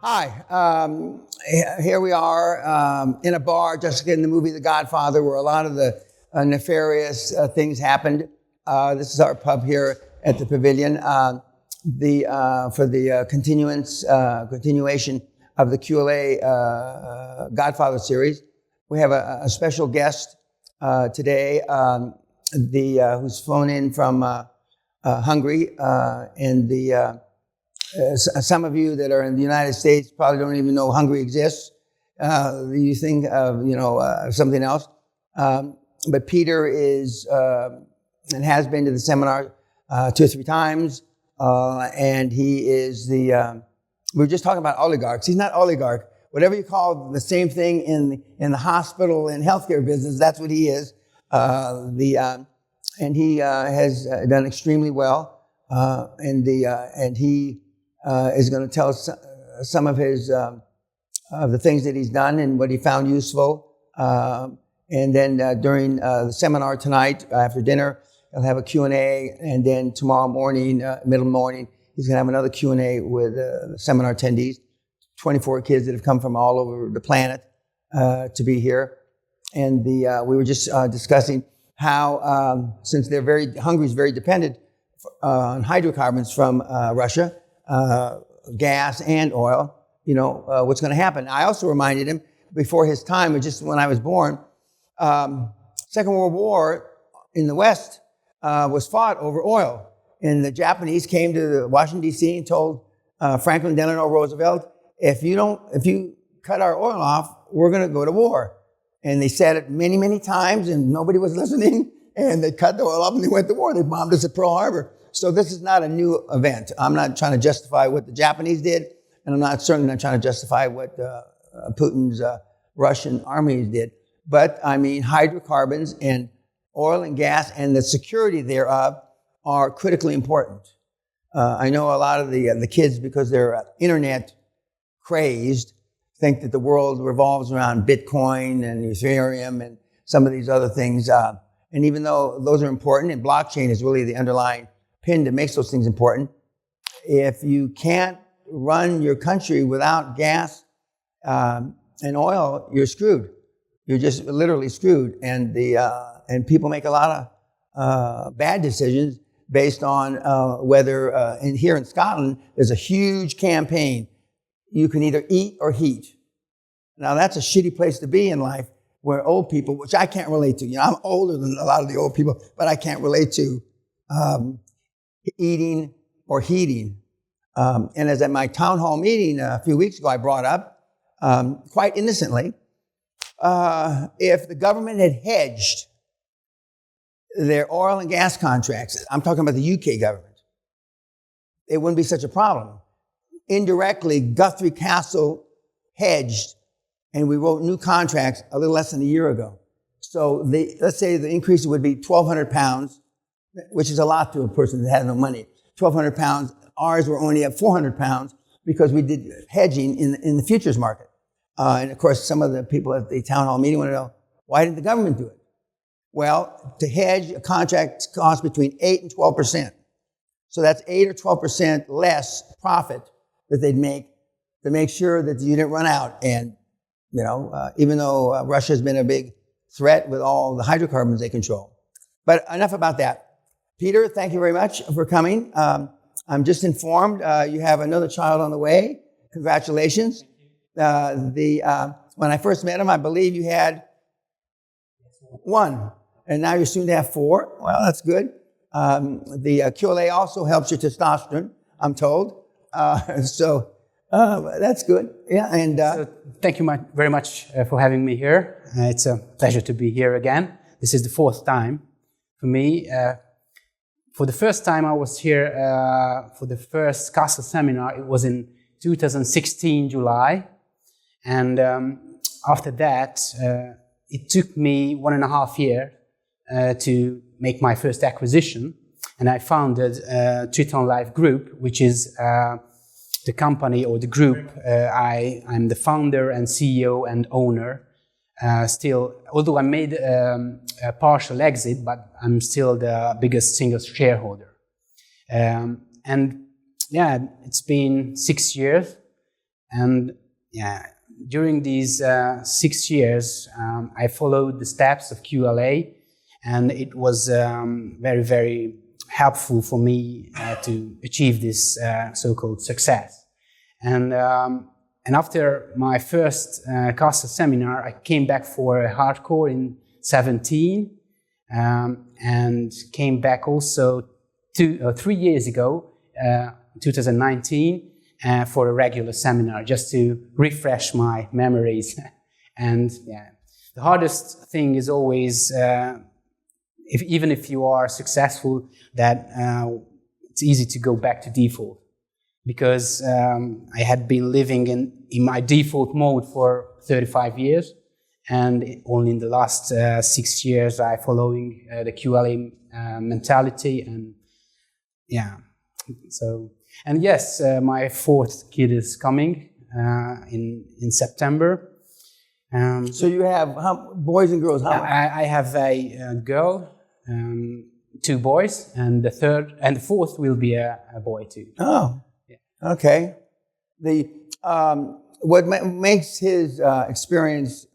Hi, here we are in a bar, just in the movie The Godfather, where a lot of the nefarious things happened. This is our pub here at the Pavilion for the continuation of the QLA Godfather series. We have a special guest today, who's flown in from Hungary, and some of you that are in the United States probably don't even know Hungary exists. You think of something else. But Peter is and has been to the seminar 2 or 3 times, and he is we were just talking about oligarchs. He's not oligarch. Whatever you call the same thing in the hospital and healthcare business, that's what he is. And he has done extremely well, and he is going to tell us some of his of the things that he's done and what he found useful. And then during the seminar tonight, after dinner, he'll have a Q&A, and then tomorrow morning, middle morning, he's going to have another Q&A with the seminar attendees, 24 kids that have come from all over the planet to be here. And we were just discussing how, since Hungary is very dependent on hydrocarbons from Russia, gas and oil, what's going to happen. I also reminded him before his time, just when I was born, Second World War in the West was fought over oil. And the Japanese came to Washington, D.C. and told Franklin Delano Roosevelt, if you cut our oil off, we're going to go to war. And they said it many, many times, and nobody was listening. And they cut the oil off and they went to war. They bombed us at Pearl Harbor. So this is not a new event. I'm not trying to justify what the Japanese did, and I'm certainly not trying to justify what Putin's Russian armies did. But I mean, hydrocarbons and oil and gas and the security thereof are critically important. I know a lot of the kids, because they're internet crazed, think that the world revolves around Bitcoin and Ethereum and some of these other things. And even though those are important, and blockchain is really the underlying pin that makes those things important, if you can't run your country without gas and oil, you're screwed. You're just literally screwed. And and people make a lot of bad decisions based on whether, here in Scotland, there's a huge campaign. You can either eat or heat. Now, that's a shitty place to be in life, where old people, which I can't relate to. I'm older than a lot of the old people, but I can't relate to eating or heating. And as at my town hall meeting a few weeks ago, I brought up, quite innocently, if the government had hedged their oil and gas contracts, I'm talking about the UK government, it wouldn't be such a problem. Indirectly, Guthrie Castle hedged, and we wrote new contracts a little less than a year ago. So let's say the increase would be 1,200 pounds, which is a lot to a person that has no money. 1,200 pounds. Ours were only at 400 pounds because we did hedging in the futures market. And of course, some of the people at the town hall meeting want to know, why didn't the government do it? Well, to hedge, a contract costs between 8 and 12%. So that's 8 or 12% less profit that they'd make to make sure that you didn't run out. And, even though Russia has been a big threat with all the hydrocarbons they control. But enough about that. Peter, thank you very much for coming. I'm just informed you have another child on the way. Congratulations. When I first met him, I believe you had 1, and now you're soon to have 4. Well, that's good. The QLA also helps your testosterone, I'm told. So that's good. Yeah, and so thank you very much for having me here. It's a pleasure to be here again. This is the 4th time for me. For the first time I was here for the first Castle seminar, it was in 2016, July. And after that, it took me 1.5 years to make my first acquisition. And I founded Triton Life Group, which is the company or the group. I'm the founder and CEO and owner. Still, although I made a partial exit, but I'm still the biggest single shareholder. And yeah, it's been 6 years, And yeah, during these 6 years, I followed the steps of QLA, and it was very, very helpful for me to achieve this so-called success. And after my first CASA seminar, I came back for a hardcore in 2017, and came back also 3 years ago, 2019, for a regular seminar, just to refresh my memories. And yeah, the hardest thing is always, even if you are successful, that it's easy to go back to default. Because I had been living in my default mode for 35 years, and only in the last 6 years I following the QLA mentality, and yeah, so. And yes, my fourth kid is coming in September. So you have boys and girls? I have a girl, 2 boys, and the fourth will be a boy too. Oh, yeah. Okay. What makes his experience,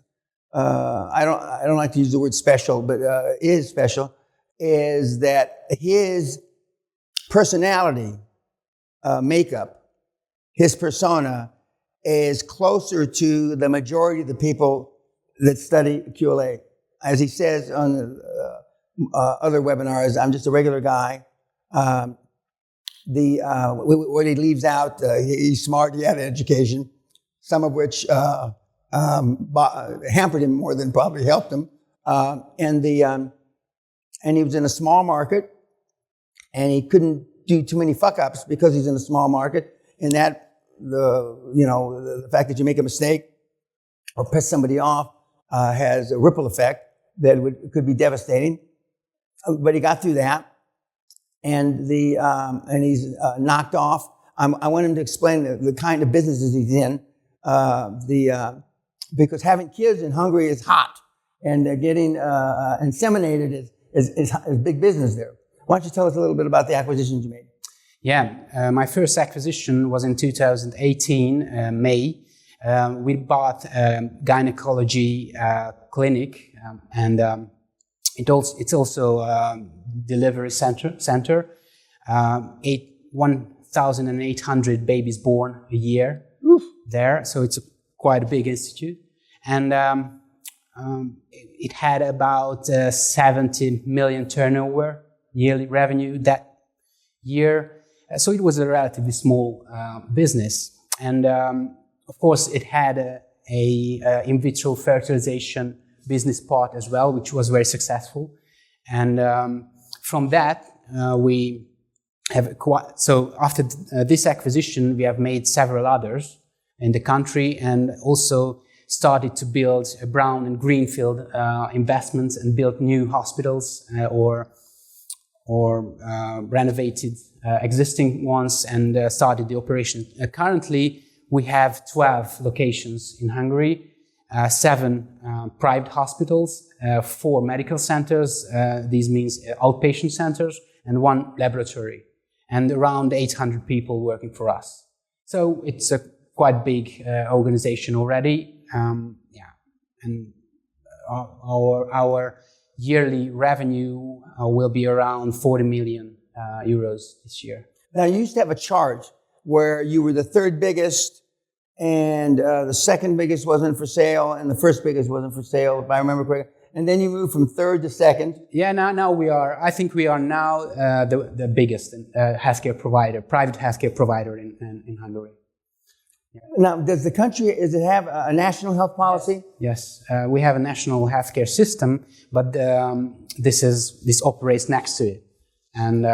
I don't like to use the word special, but is special, is that his personality, makeup, his persona is closer to the majority of the people that study QLA. As he says on other webinars, I'm just a regular guy. What he leaves out, he's smart, he had an education, some of which hampered him more than probably helped him. And he was in a small market, and he couldn't do too many fuck-ups because he's in a small market, and that the fact that you make a mistake or piss somebody off has a ripple effect that could be devastating. But he got through that, and he's knocked off. I want him to explain the kind of businesses he's in, because having kids in Hungary is hot, and getting inseminated is big business there. Why don't you tell us a little bit about the acquisitions you made? Yeah, my first acquisition was in 2018, May. We bought a gynecology clinic, and it's also a delivery center. 1,800 babies born a year. Oof. There, so it's quite a big institute. And it had about 70 million turnover, yearly revenue that year. So it was a relatively small business. And of course, it had a in vitro fertilization business part as well, which was very successful. And from that, we have so after this acquisition, we have made several others in the country, and also started to build a brown and greenfield investments, and built new hospitals or renovated existing ones, and started the operation. Currently, we have 12 locations in Hungary, 7 private hospitals, 4 medical centers, these means outpatient centers, and 1 laboratory, and around 800 people working for us. So it's a quite big organization already. And our yearly revenue will be around 40 million euros this year. Now, you used to have a chart where you were the third biggest, and the second biggest wasn't for sale, and the first biggest wasn't for sale, if I remember correctly. And then you moved from third to second. Yeah, now we are. I think we are now the biggest healthcare provider, private healthcare provider in Hungary. Yeah. Now, does it have a national health policy? Yes, we have a national healthcare system, but this operates next to it, and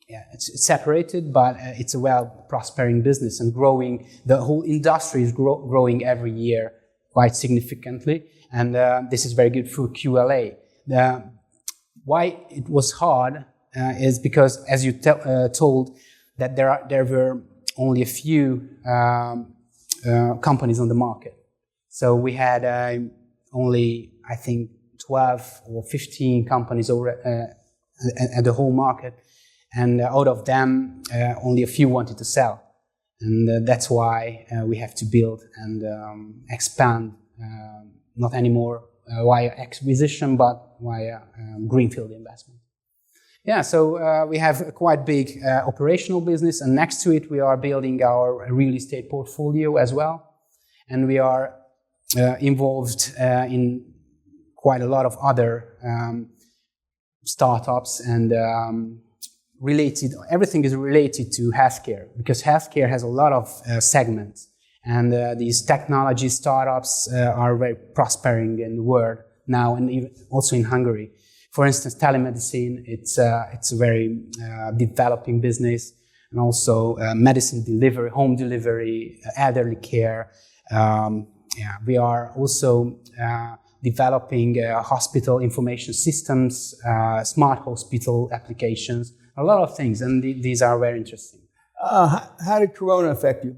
it's separated, but it's a well-prospering business and growing. The whole industry is growing every year quite significantly, and this is very good for QLA. Why it was hard is because, as you told, that there were only a few companies on the market. So we had only, I think, 12 or 15 companies at the whole market. And out of them, only a few wanted to sell. And that's why we have to build and expand, not anymore via acquisition, but via greenfield investment. Yeah, so we have a quite big operational business, and next to it we are building our real estate portfolio as well. And we are involved in quite a lot of other startups and everything is related to healthcare, because healthcare has a lot of segments, and these technology startups are very prospering in the world now, and even also in Hungary. For instance, telemedicine, it's a very developing business, and also medicine delivery, home delivery, elderly care. We are also developing hospital information systems, smart hospital applications, a lot of things, and these are very interesting. How did Corona affect you?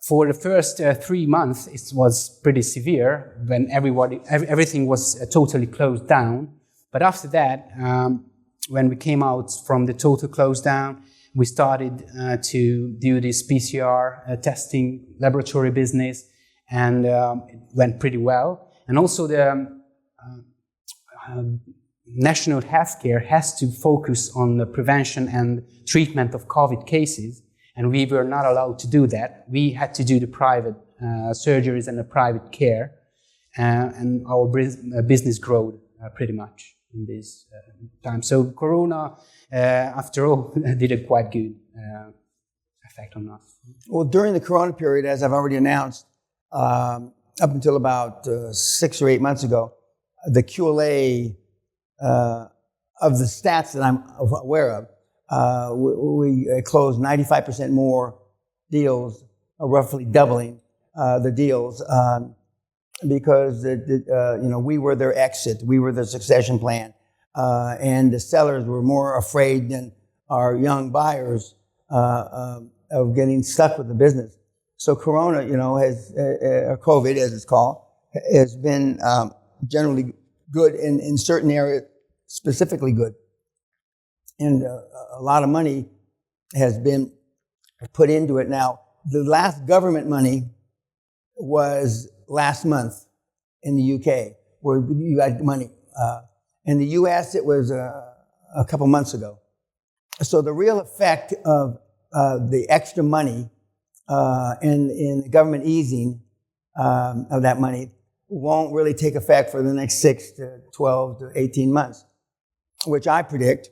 For the first 3 months, it was pretty severe when everything was totally closed down. But after that, when we came out from the total close down, we started to do this PCR testing laboratory business, and it went pretty well. And also the national healthcare has to focus on the prevention and treatment of COVID cases, and we were not allowed to do that. We had to do the private surgeries and the private care, and our business grew pretty much in this time. So Corona, after all, did a quite good effect on us. Well, during the Corona period, as I've already announced, up until about 6 or 8 months ago, the QLA of the stats that I'm aware of, we closed 95% more deals, roughly doubling the deals, because we were their exit, we were their succession plan, and the sellers were more afraid than our young buyers of getting stuck with the business. So Corona, has or COVID as it's called, has been generally good in certain areas, specifically good. And a lot of money has been put into it. Now, the last government money was last month in the UK, where you got money. In the US, it was a couple months ago. So the real effect of the extra money and the government easing of that money won't really take effect for the next 6 to 12 to 18 months, which I predict,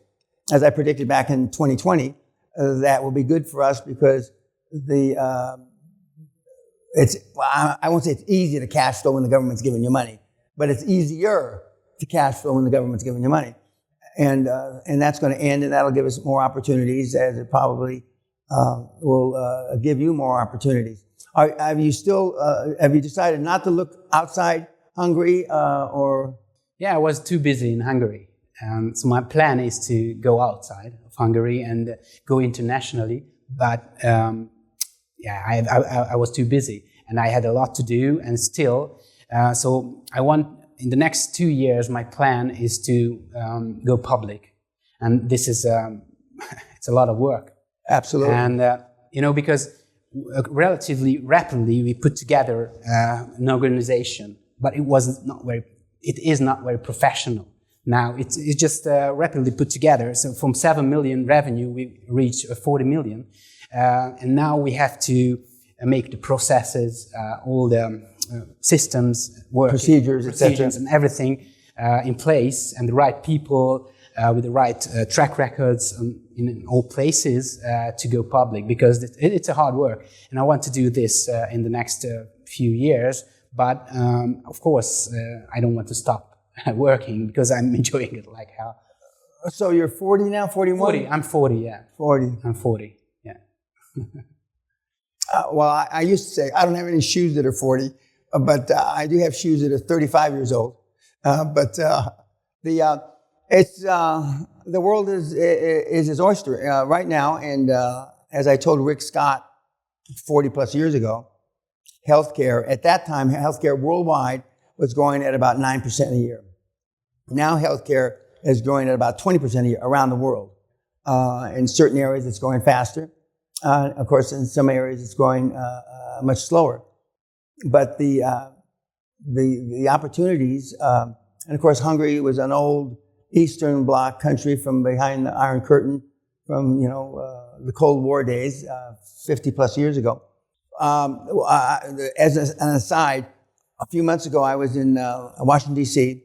as I predicted back in 2020, that will be good for us because I won't say it's easy to cash flow when the government's giving you money, but it's easier to cash flow when the government's giving you money. And that's going to end, and that'll give us more opportunities, as it probably will give you more opportunities. Have you decided not to look outside Hungary, or? Yeah, I was too busy in Hungary. So my plan is to go outside of Hungary and go internationally. But I was too busy, and I had a lot to do, and still. So I want, in the next 2 years, my plan is to go public, and this is it's a lot of work. Absolutely. And because relatively rapidly we put together an organization, but it is not very professional. Now it's just rapidly put together. So from 7 million revenue, we reached 40 million. And now we have to make the processes, all the systems, procedures, etc., and everything in place, and the right people with the right track records in all places to go public, because it's a hard work. And I want to do this in the next few years. But of course, I don't want to stop working, because I'm enjoying it like hell. So you're 40 now, 41? 40. I'm 40, yeah. 40. I'm 40, yeah. Well, I used to say I don't have any shoes that are 40, but I do have shoes that are 35 years old. The world is his oyster right now, and as I told Rick Scott 40 plus years ago, healthcare at that time, healthcare worldwide was growing at about 9% a year. Now healthcare is growing at about 20% a year around the world. In certain areas, it's growing faster. Of course, in some areas it's growing much slower. But the opportunities, and of course, Hungary was an old Eastern Bloc country from behind the Iron Curtain, from the Cold War days, 50 plus years ago. As an aside, a few months ago, I was in Washington, D.C.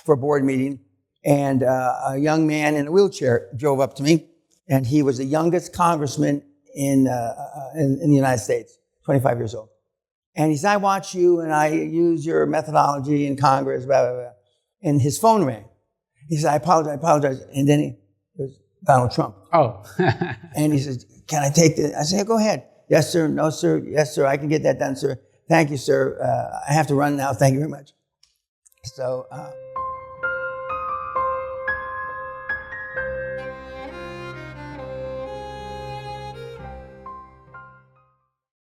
for a board meeting, and a young man in a wheelchair drove up to me, and he was the youngest congressman in the United States, 25 years old. And he said, I watch you, and I use your methodology in Congress, blah, blah, blah. And his phone rang. He said, I apologize. And then it was Donald Trump. Oh. And he says, can I take this? I said, go ahead. Yes, sir. No, sir. Yes, sir. I can get that done, sir. Thank you, sir. I have to run now. Thank you very much. So...